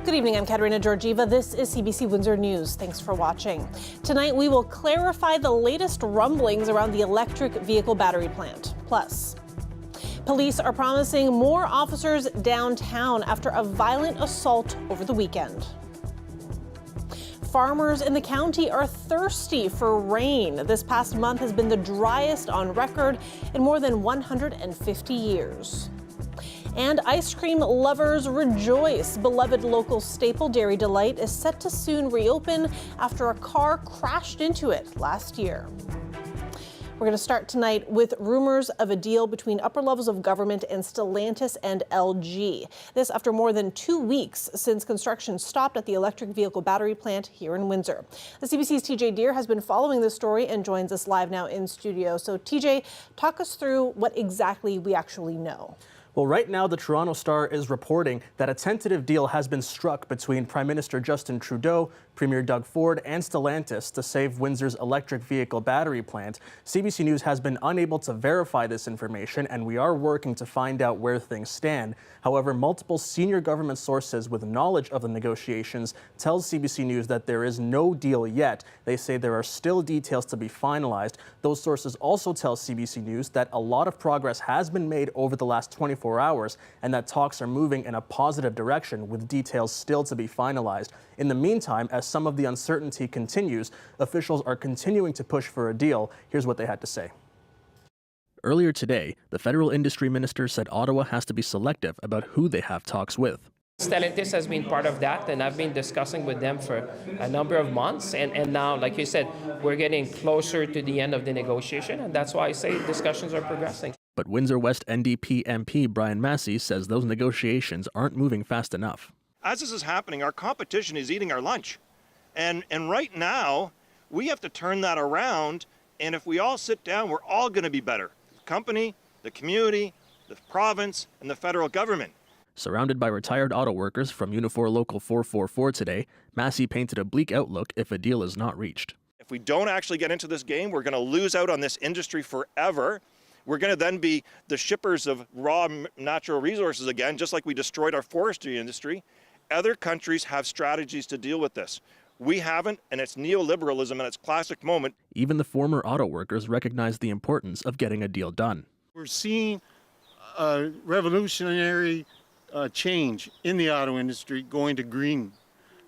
Good evening, I'm Katerina Georgieva. This is CBC Windsor News. Thanks for watching. Tonight, we will clarify the latest rumblings around the electric vehicle battery plant. Plus, police are promising more officers downtown after a violent assault over the weekend. Farmers in the county are thirsty for rain. This past month has been the driest on record in more than 150 years. And ice cream lovers rejoice. Beloved local staple Dairy Delight is set to soon reopen after a car crashed into it last year. We're going to start tonight with rumors of a deal between upper levels of government and Stellantis and LG. This after more than 2 weeks since construction stopped at the electric vehicle battery plant here in Windsor. The CBC's TJ Deer has been following this story and joins us live now in studio. So TJ, talk us through what exactly we actually know. Well, right now, the Toronto Star is reporting that a tentative deal has been struck between Prime Minister Justin Trudeau, Premier Doug Ford, and Stellantis to save Windsor's electric vehicle battery plant. CBC News has been unable to verify this information, and we are working to find out where things stand. However, multiple senior government sources with knowledge of the negotiations tells CBC News that there is no deal yet. They say there are still details to be finalized. Those sources also tell CBC News that a lot of progress has been made over the last 24 hours and that talks are moving in a positive direction with details still to be finalized. In the meantime, as some of the uncertainty continues, officials are continuing to push for a deal. Here's what they had to say. Earlier today, the federal industry minister said Ottawa has to be selective about who they have talks with. Stellantis has been part of that, and I've been discussing with them for a number of months. And now, like you said, we're getting closer to the end of the negotiation, and that's why I say discussions are progressing. But Windsor West NDP MP Brian Massey says those negotiations aren't moving fast enough. As this is happening, our competition is eating our lunch. And right now, we have to turn that around, and if we all sit down, we're all going to be better. The company, the community, the province, and the federal government. Surrounded by retired auto workers from Unifor Local 444 today, Massey painted a bleak outlook if a deal is not reached. If we don't actually get into this game, we're going to lose out on this industry forever. We're going to then be the shippers of raw natural resources again, just like we destroyed our forestry industry. Other countries have strategies to deal with this. We haven't, and it's neoliberalism in its classic moment. Even the former auto workers recognize the importance of getting a deal done. We're seeing a revolutionary change in the auto industry going to green.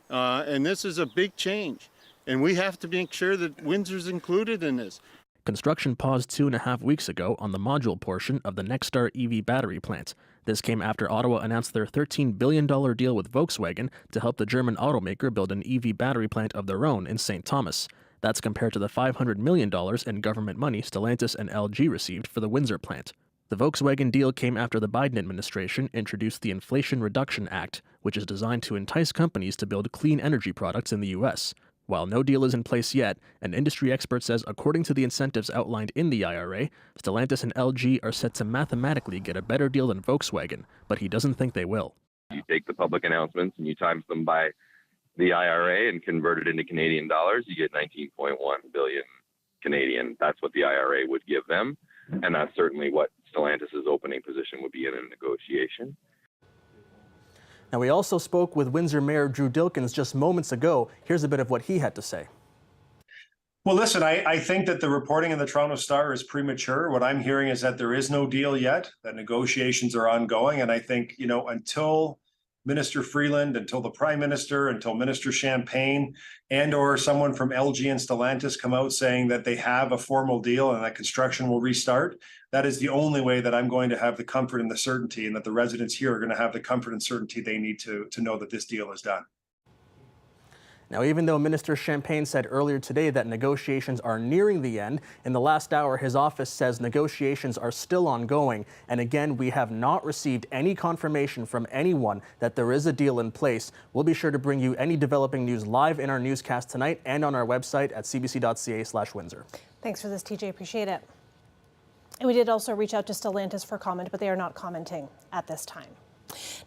And this is a big change. And we have to make sure that Windsor's included in this. Construction paused 2.5 weeks ago on the module portion of the Nexstar EV battery plant. This came after Ottawa announced their $13 billion deal with Volkswagen to help the German automaker build an EV battery plant of their own in St. Thomas. That's compared to the $500 million in government money Stellantis and LG received for the Windsor plant. The Volkswagen deal came after the Biden administration introduced the Inflation Reduction Act, which is designed to entice companies to build clean energy products in the U.S. While no deal is in place yet, an industry expert says according to the incentives outlined in the IRA, Stellantis and LG are set to mathematically get a better deal than Volkswagen, but he doesn't think they will. You take the public announcements and you times them by the IRA and convert it into Canadian dollars, you get 19.1 billion Canadian. That's what the IRA would give them, and that's certainly what Stellantis' opening position would be in a negotiation. Now, we also spoke with Windsor Mayor Drew Dilkens just moments ago. Here's a bit of what he had to say. Well, listen, I think that the reporting in the Toronto Star is premature. What I'm hearing is that there is no deal yet, that negotiations are ongoing. And I think, until Minister Freeland, until the Prime Minister, until Minister Champagne and or someone from LG and Stellantis come out saying that they have a formal deal and that construction will restart, that is the only way that I'm going to have the comfort and the certainty, and that the residents here are going to have the comfort and certainty they need to know that this deal is done. Now, even though Minister Champagne said earlier today that negotiations are nearing the end, in the last hour, his office says negotiations are still ongoing. And again, we have not received any confirmation from anyone that there is a deal in place. We'll be sure to bring you any developing news live in our newscast tonight and on our website at cbc.ca/Windsor. Thanks for this, TJ. Appreciate it. And we did also reach out to Stellantis for comment, but they are not commenting at this time.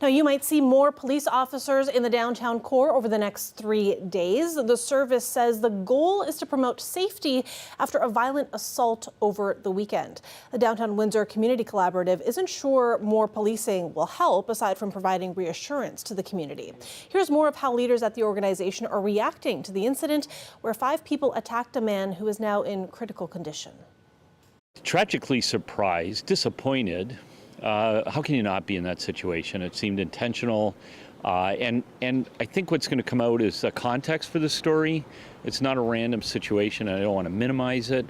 Now, you might see more police officers in the downtown core over the next 3 days. The service says the goal is to promote safety after a violent assault over the weekend. The Downtown Windsor Community Collaborative isn't sure more policing will help, aside from providing reassurance to the community. Here's more of how leaders at the organization are reacting to the incident where 5 people attacked a man who is now in critical condition. Tragically surprised, disappointed. How can you not be in that situation? It seemed intentional. And I think what's going to come out is a context for the story. It's not a random situation, and I don't want to minimize it.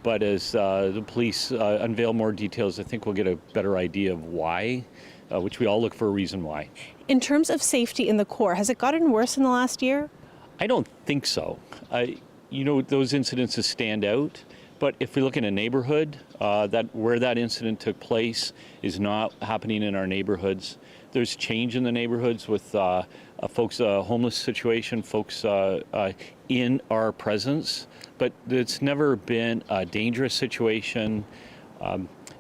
But as the police unveil more details, I think we'll get a better idea of why, which we all look for a reason why. In terms of safety in the core, has it gotten worse in the last year? I don't think so. Those incidences stand out. But if we look in a neighborhood, where that incident took place is not happening in our neighborhoods. There's change in the neighborhoods with folks' homeless situation, folks in our presence. But it's never been a dangerous situation,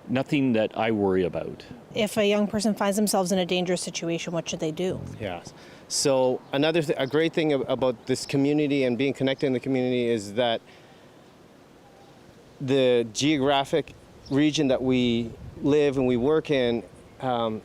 nothing that I worry about. If a young person finds themselves in a dangerous situation, what should they do? Yes. So a great thing about this community and being connected in the community is that the geographic region that we live and we work in,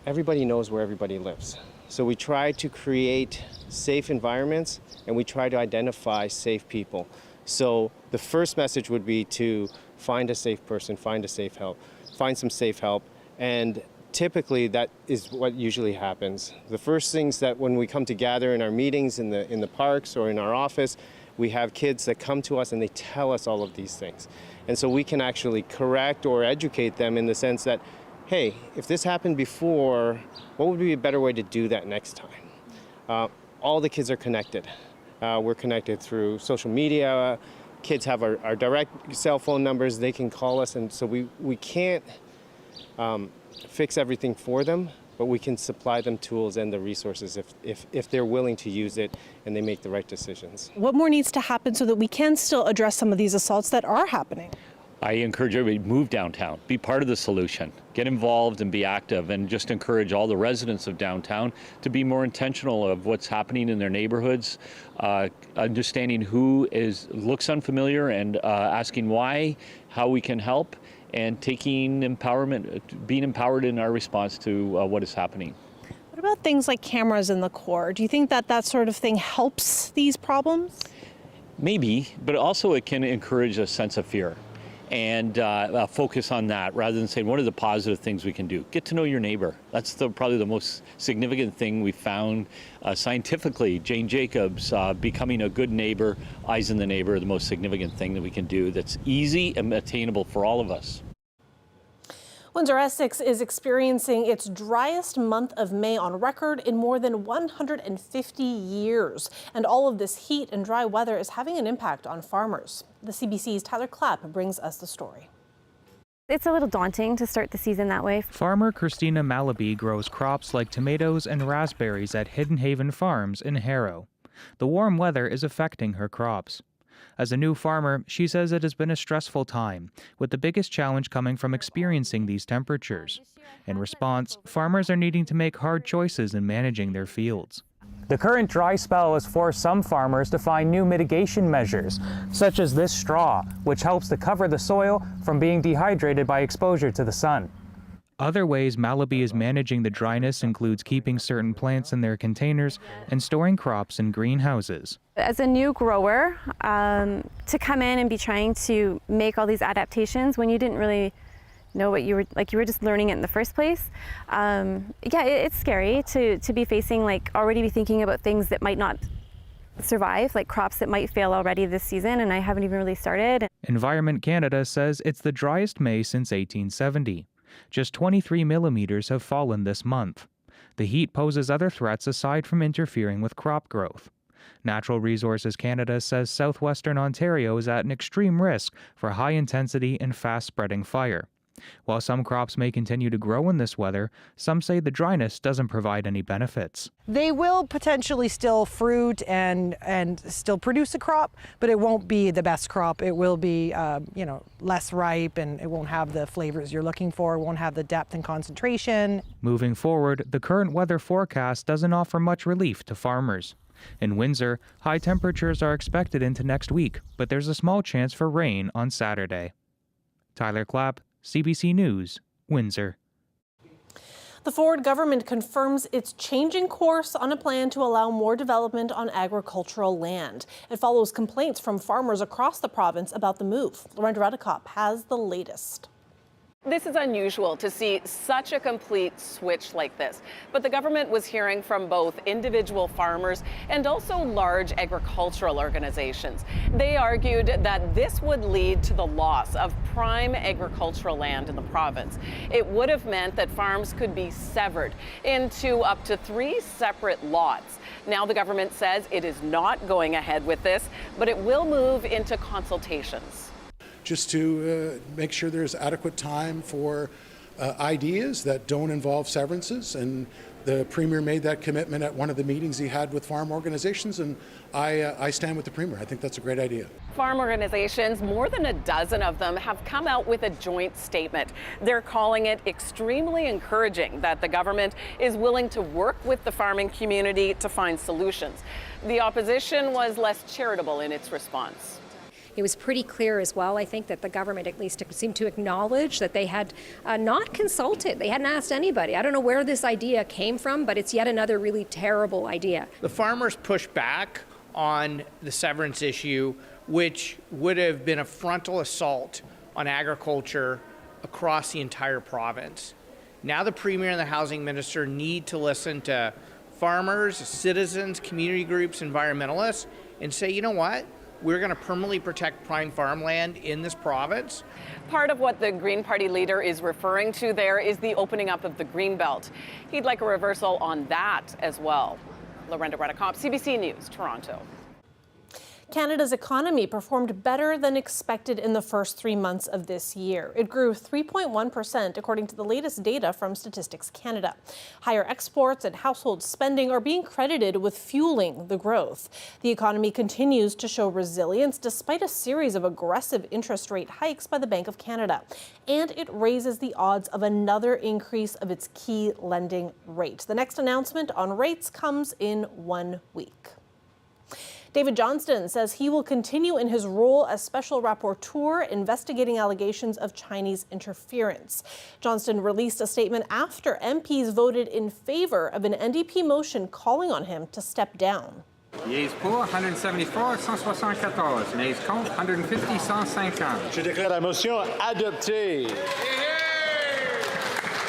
everybody knows where everybody lives. So we try to create safe environments and we try to identify safe people. So the first message would be to find a safe person, find some safe help, and typically that is what usually happens. The first things that when we come together in our meetings in the parks or in our office, we have kids that come to us and they tell us all of these things. And so we can actually correct or educate them in the sense that, hey, if this happened before, what would be a better way to do that next time? All the kids are connected. We're connected through social media. Kids have our direct cell phone numbers. They can call us. And so we can't fix everything for them, but we can supply them tools and the resources if they're willing to use it and they make the right decisions. What more needs to happen so that we can still address some of these assaults that are happening? I encourage everybody to move downtown, be part of the solution, get involved and be active, and just encourage all the residents of downtown to be more intentional of what's happening in their neighborhoods, understanding who looks unfamiliar and asking why, how we can help, and taking empowerment, being empowered in our response to what is happening. What about things like cameras in the core? Do you think that sort of thing helps these problems? Maybe, but also it can encourage a sense of fear and focus on that rather than saying, what are the positive things we can do? Get to know your neighbor. That's probably the most significant thing we found scientifically. Jane Jacobs, becoming a good neighbor, eyes in the neighbor, the most significant thing that we can do that's easy and attainable for all of us. Windsor Essex is experiencing its driest month of May on record in more than 150 years. And all of this heat and dry weather is having an impact on farmers. The CBC's Tyler Clapp brings us the story. It's a little daunting to start the season that way. Farmer Christina Malaby grows crops like tomatoes and raspberries at Hidden Haven Farms in Harrow. The warm weather is affecting her crops. As a new farmer, she says it has been a stressful time, with the biggest challenge coming from experiencing these temperatures. In response, farmers are needing to make hard choices in managing their fields. The current dry spell has forced some farmers to find new mitigation measures, such as this straw, which helps to cover the soil from being dehydrated by exposure to the sun. Other ways Malaby is managing the dryness includes keeping certain plants in their containers and storing crops in greenhouses. As a new grower, to come in and be trying to make all these adaptations when you didn't really know what you were just learning it in the first place. It's scary to be facing, already be thinking about things that might not survive, like crops that might fail already this season, and I haven't even really started. Environment Canada says it's the driest May since 1870. Just 23 millimeters have fallen this month. The heat poses other threats aside from interfering with crop growth. Natural Resources Canada says southwestern Ontario is at an extreme risk for high-intensity and fast-spreading fire. While some crops may continue to grow in this weather, some say the dryness doesn't provide any benefits. They will potentially still fruit and still produce a crop, but it won't be the best crop. It will be, less ripe, and it won't have the flavors you're looking for. It won't have the depth and concentration. Moving forward, the current weather forecast doesn't offer much relief to farmers. In Windsor, high temperatures are expected into next week, but there's a small chance for rain on Saturday. Tyler Clapp, CBC News, Windsor. The Ford government confirms it's changing course on a plan to allow more development on agricultural land. It follows complaints from farmers across the province about the move. Lorenda Redekop has the latest. This is unusual to see such a complete switch like this, but the government was hearing from both individual farmers and also large agricultural organizations. They argued that this would lead to the loss of prime agricultural land in the province. It would have meant that farms could be severed into up to 3 separate lots. Now the government says it is not going ahead with this, but it will move into consultations. Just to make sure there's adequate time for ideas that don't involve severances. And the Premier made that commitment at one of the meetings he had with farm organizations, and I stand with the Premier. I think that's a great idea. Farm organizations, more than a dozen of them, have come out with a joint statement. They're calling it extremely encouraging that the government is willing to work with the farming community to find solutions. The opposition was less charitable in its response. It was pretty clear as well, I think, that the government at least seemed to acknowledge that they had not consulted. They hadn't asked anybody. I don't know where this idea came from, but it's yet another really terrible idea. The farmers pushed back on the severance issue, which would have been a frontal assault on agriculture across the entire province. Now the Premier and the Housing Minister need to listen to farmers, citizens, community groups, environmentalists, and say, you know what? We're going to permanently protect prime farmland in this province. Part of what the Green Party leader is referring to there is the opening up of the Greenbelt. He'd like a reversal on that as well. Lorenda Redekop, CBC News, Toronto. Canada's economy performed better than expected in the first 3 months of this year. It grew 3.1% according to the latest data from Statistics Canada. Higher exports and household spending are being credited with fueling the growth. The economy continues to show resilience despite a series of aggressive interest rate hikes by the Bank of Canada. And it raises the odds of another increase of its key lending rate. The next announcement on rates comes in 1 week. David Johnston says he will continue in his role as special rapporteur investigating allegations of Chinese interference. Johnston released a statement after MPs voted in favor of an NDP motion calling on him to step down. Yeas pour 174, 174. Nays contre 150, 150. Je déclare la motion adoptée.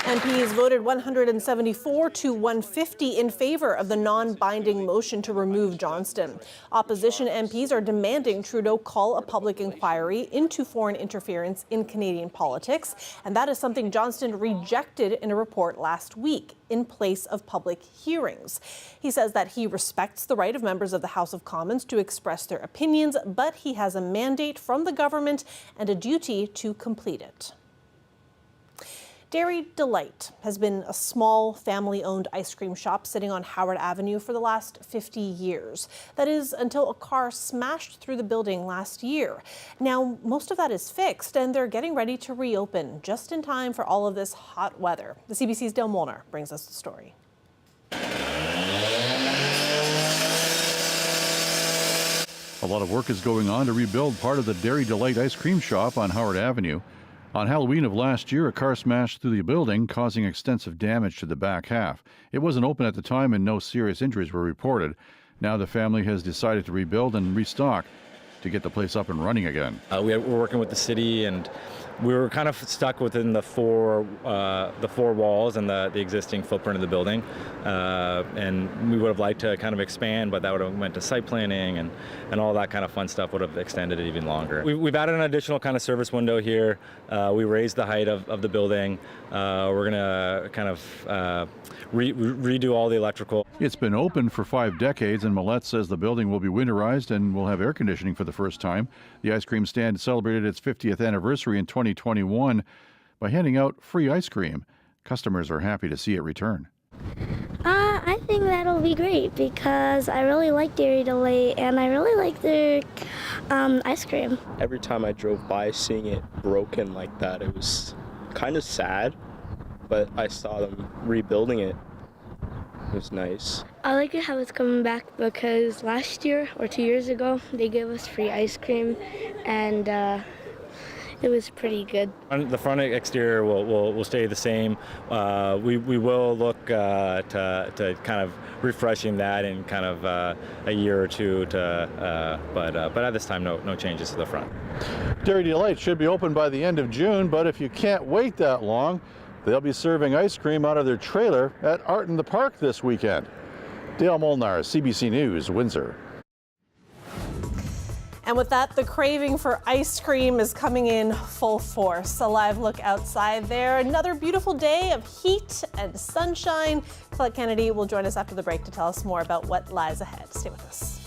MPs voted 174 to 150 in favor of the non-binding motion to remove Johnston. Opposition MPs are demanding Trudeau call a public inquiry into foreign interference in Canadian politics, and that is something Johnston rejected in a report last week in place of public hearings. He says that he respects the right of members of the House of Commons to express their opinions, but he has a mandate from the government and a duty to complete it. Dairy Delight has been a small family-owned ice cream shop sitting on Howard Avenue for the last 50 years. That is until a car smashed through the building last year. Now, most of that is fixed and they're getting ready to reopen just in time for all of this hot weather. The CBC's Dale Molnar brings us the story. A lot of work is going on to rebuild part of the Dairy Delight ice cream shop on Howard Avenue. On Halloween of last year, a car smashed through the building, causing extensive damage to the back half. It wasn't open at the time and no serious injuries were reported. Now the family has decided to rebuild and restock to get the place up and running again. We're working with the city, and we were kind of stuck within the four walls and the existing footprint of the building. And we would have liked to kind of expand, but that would have meant to site planning and all that kind of fun stuff would have extended it even longer. We've added an additional kind of service window here. We raised the height of the building. We're going to kind of redo all the electrical. It's been open for 5 decades, and Millette says the building will be winterized and will have air conditioning for the first time. The ice cream stand celebrated its 50th anniversary in 2021. by handing out free ice cream. Customers are happy to see it return. I think that'll be great because I really like Dairy Delight and I really like their ice cream. Every time I drove by seeing it broken like that, it was kind of sad, but I saw them rebuilding it. It was nice. I like it how it's coming back because last year or 2 years ago, they gave us free ice cream and it was pretty good. The front exterior will stay the same. We will look to kind of refreshing that in kind of a year or two. But at this time, no changes to the front. Dairy Delight should be open by the end of June, but if you can't wait that long, they'll be serving ice cream out of their trailer at Art in the Park this weekend. Dale Molnar, CBC News, Windsor. And with that, the craving for ice cream is coming in full force. A live look outside there. Another beautiful day of heat and sunshine. Colette Kennedy will join us after the break to tell us more about what lies ahead. Stay with us.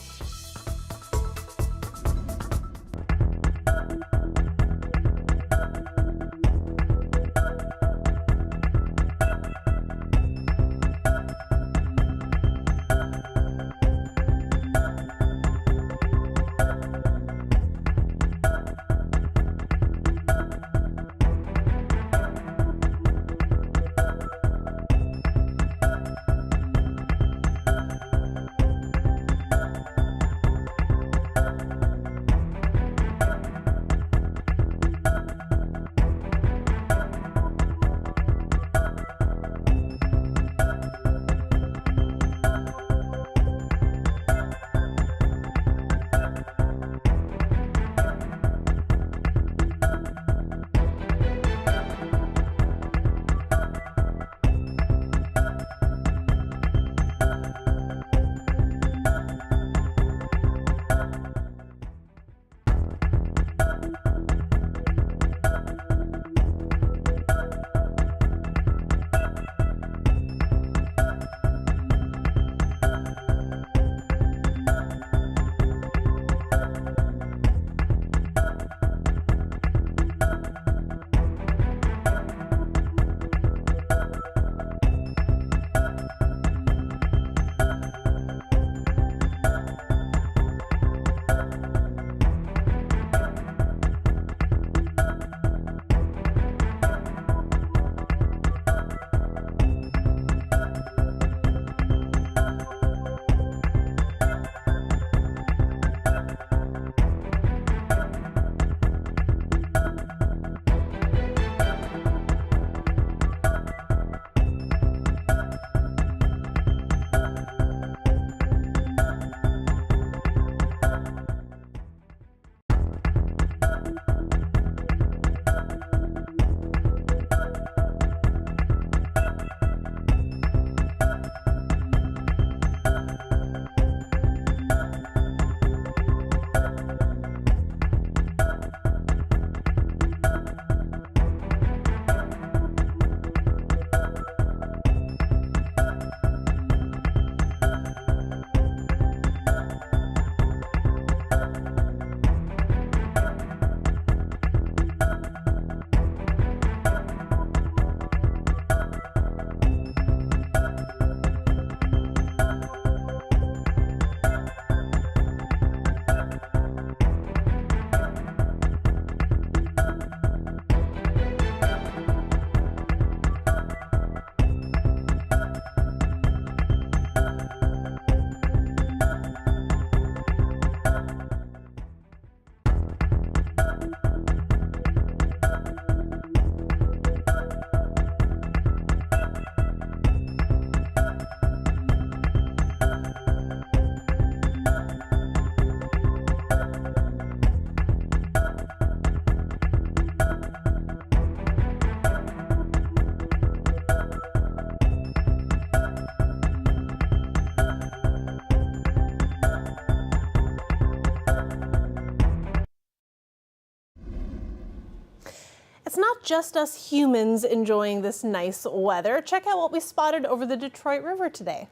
It's not just us humans enjoying this nice weather. Check out what we spotted over the Detroit River today.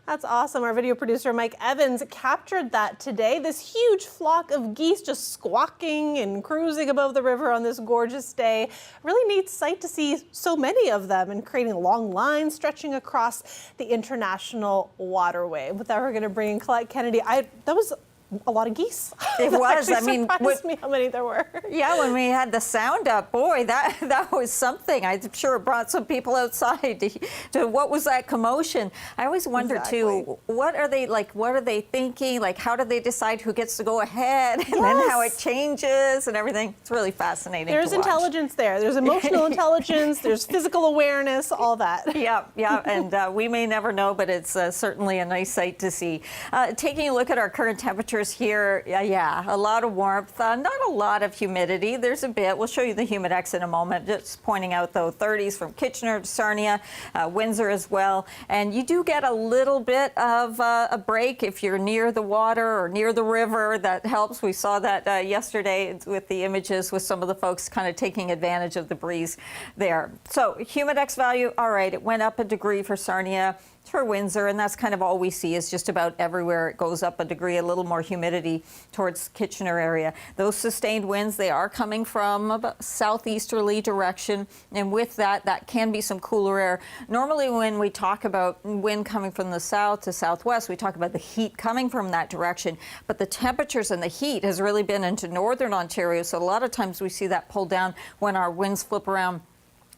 That's awesome. Our video producer, Mike Evans, captured that today. This huge flock of geese just squawking and cruising above the river on this gorgeous day. Really neat sight to see so many of them and creating long lines stretching across the international waterway. With that, we're going to bring in Colette Kennedy. That was a lot of geese. It was. I mean, surprised me how many there were. Yeah, when we had the sound up, boy, that was something. I'm sure it brought some people outside to what was that commotion. I always wonder too, what are they like? What are they thinking? Like, how do they decide who gets to go ahead, and then how it changes and everything? It's really fascinating. There's intelligence there. There's emotional intelligence. There's physical awareness. All that. Yeah, and we may never know, but it's certainly a nice sight to see. Taking a look at our current temperatures here, yeah, a lot of warmth, not a lot of humidity. There's a bit. We'll show you the humidex in a moment. Just pointing out, though, 30s from Kitchener to Sarnia, Windsor as well. And you do get a little bit of a break if you're near the water or near the river. That helps. We saw that yesterday with the images with some of the folks kind of taking advantage of the breeze there. So humidex value, all right, it went up a degree for Sarnia, for Windsor, and that's kind of all we see is just about everywhere it goes up a degree, a little more humidity towards Kitchener area. Those sustained winds, they are coming from a southeasterly direction, and with that can be some cooler air. Normally when we talk about wind coming from the south to southwest, we talk about the heat coming from that direction, but the temperatures and the heat has really been into northern Ontario, so a lot of times we see that pull down when our winds flip around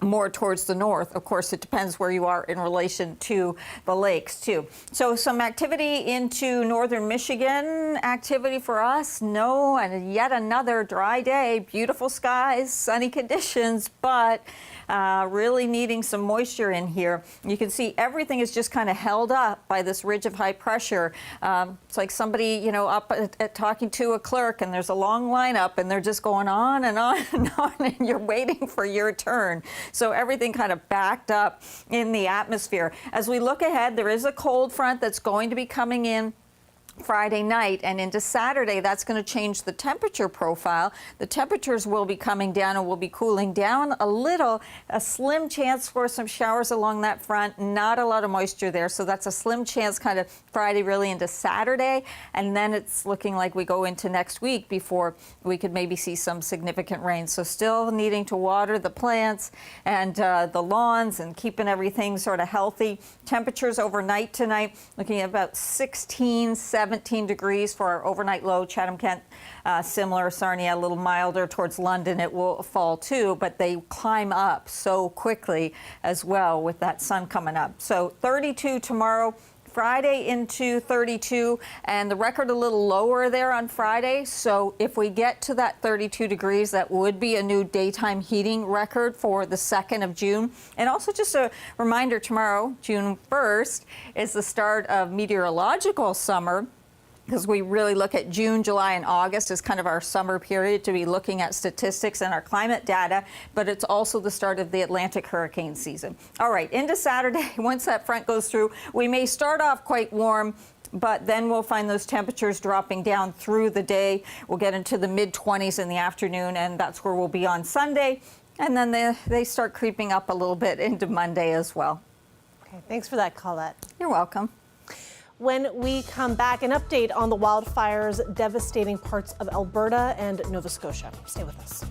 more towards the north. Of course, it depends where you are in relation to the lakes, too. So some activity into northern Michigan. Activity for us, no, and yet another dry day. Beautiful skies, sunny conditions, but really needing some moisture in here. You can see everything is just kind of held up by this ridge of high pressure. It's like somebody, you know, up at talking to a clerk, and there's a long lineup, and they're just going on and on and on, and you're waiting for your turn. So everything kind of backed up in the atmosphere. As we look ahead, there is a cold front that's going to be coming in Friday night and into Saturday. That's going to change the temperature profile. The temperatures will be coming down and will be cooling down a little. A slim chance for some showers along that front. Not a lot of moisture there, so that's a slim chance kind of Friday really into Saturday, and then it's looking like we go into next week before we could maybe see some significant rain. So still needing to water the plants and the lawns and keeping everything sort of healthy. Temperatures overnight tonight looking at about 17 degrees for our overnight low. Chatham-Kent, similar. Sarnia, a little milder. Towards London, it will fall too, but they climb up so quickly as well with that sun coming up. So 32 tomorrow. Friday into 32, and the record a little lower there on Friday. So if we get to that 32 degrees, that would be a new daytime heating record for the 2nd of June. And also just a reminder, tomorrow, June 1st, is the start of meteorological summer, because we really look at June, July, and August as kind of our summer period to be looking at statistics and our climate data, but it's also the start of the Atlantic hurricane season. All right, into Saturday, once that front goes through, we may start off quite warm, but then we'll find those temperatures dropping down through the day. We'll get into the mid-20s in the afternoon, and that's where we'll be on Sunday. And then they start creeping up a little bit into Monday as well. Okay, thanks for that, Colette. You're welcome. When we come back, an update on the wildfires devastating parts of Alberta and Nova Scotia. Stay with us.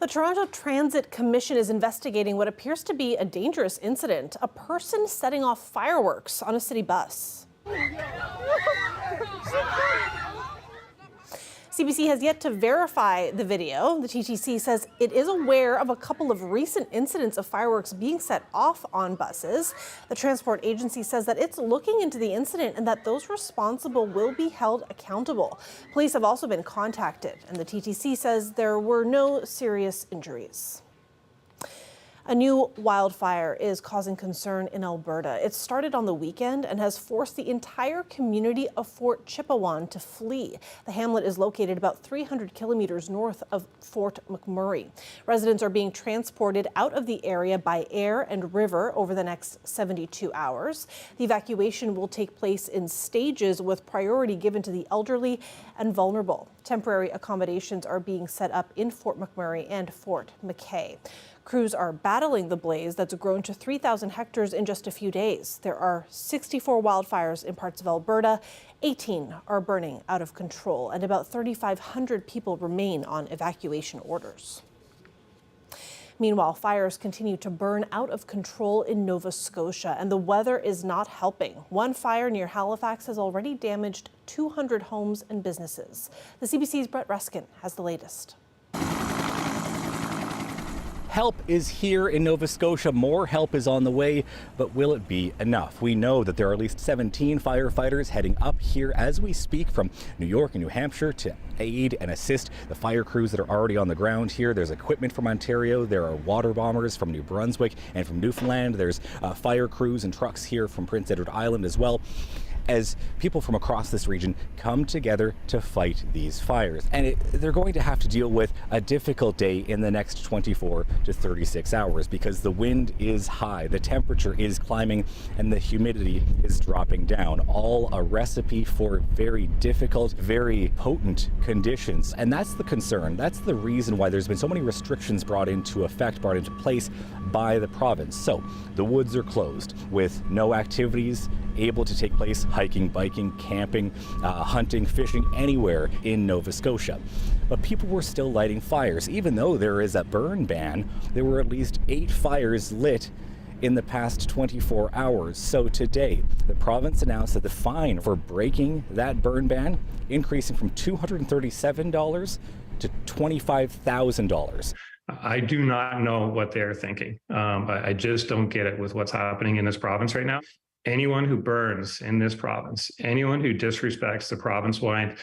The Toronto Transit Commission is investigating what appears to be a dangerous incident, a person setting off fireworks on a city bus. CBC has yet to verify the video. The TTC says it is aware of a couple of recent incidents of fireworks being set off on buses. The transport agency says that it's looking into the incident and that those responsible will be held accountable. Police have also been contacted, and the TTC says there were no serious injuries. A new wildfire is causing concern in Alberta. It started on the weekend and has forced the entire community of Fort Chipewyan to flee. The hamlet is located about 300 kilometers north of Fort McMurray. Residents are being transported out of the area by air and river over the next 72 hours. The evacuation will take place in stages with priority given to the elderly and vulnerable. Temporary accommodations are being set up in Fort McMurray and Fort McKay. Crews are battling the blaze that's grown to 3,000 hectares in just a few days. There are 64 wildfires in parts of Alberta. 18 are burning out of control, and about 3,500 people remain on evacuation orders. Meanwhile, fires continue to burn out of control in Nova Scotia, and the weather is not helping. One fire near Halifax has already damaged 200 homes and businesses. The CBC's Brett Ruskin has the latest. Help is here in Nova Scotia. More help is on the way, but will it be enough? We know that there are at least 17 firefighters heading up here as we speak from New York and New Hampshire to aid and assist the fire crews that are already on the ground here. There's equipment from Ontario. There are water bombers from New Brunswick and from Newfoundland. There's fire crews and trucks here from Prince Edward Island as well, as people from across this region come together to fight these fires. And they're going to have to deal with a difficult day in the next 24 to 36 hours because the wind is high, the temperature is climbing, and the humidity is dropping down. All a recipe for very difficult, very potent conditions. And that's the concern. That's the reason why there's been so many restrictions brought into place by the province. So the woods are closed with no activities able to take place, hiking, biking, camping, hunting, fishing, anywhere in Nova Scotia. But people were still lighting fires. Even though there is a burn ban, there were at least 8 fires lit in the past 24 hours. So today, the province announced that the fine for breaking that burn ban increasing from $237 to $25,000. I do not know what they're thinking. I just don't get it with what's happening in this province right now. Anyone who burns in this province, anyone who disrespects the province-wide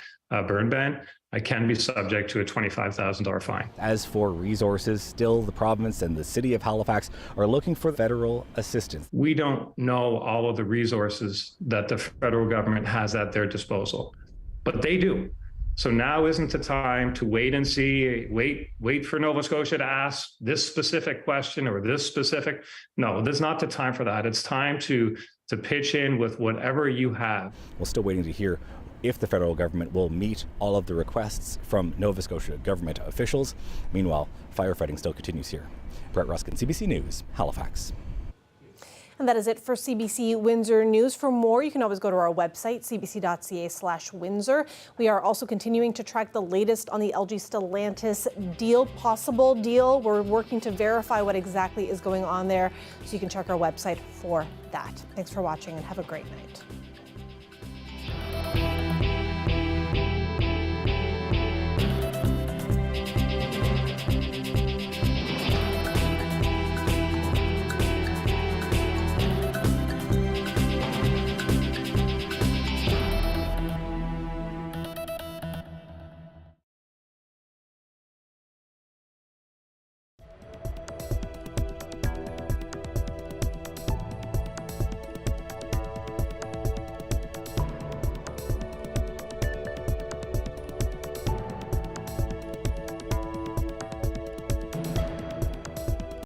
burn ban, can be subject to a $25,000 fine. As for resources, still the province and the city of Halifax are looking for federal assistance. We don't know all of the resources that the federal government has at their disposal, but they do. So now isn't the time to wait and see, wait for Nova Scotia to ask this specific question or this specific. No, this is not the time for that. It's time to pitch in with whatever you have. We're still waiting to hear if the federal government will meet all of the requests from Nova Scotia government officials. Meanwhile, firefighting still continues here. Brett Ruskin, CBC News, Halifax. And that is it for CBC Windsor News. For more, you can always go to our website, cbc.ca/Windsor. We are also continuing to track the latest on the LG Stellantis possible deal. We're working to verify what exactly is going on there, so you can check our website for that. Thanks for watching and have a great night.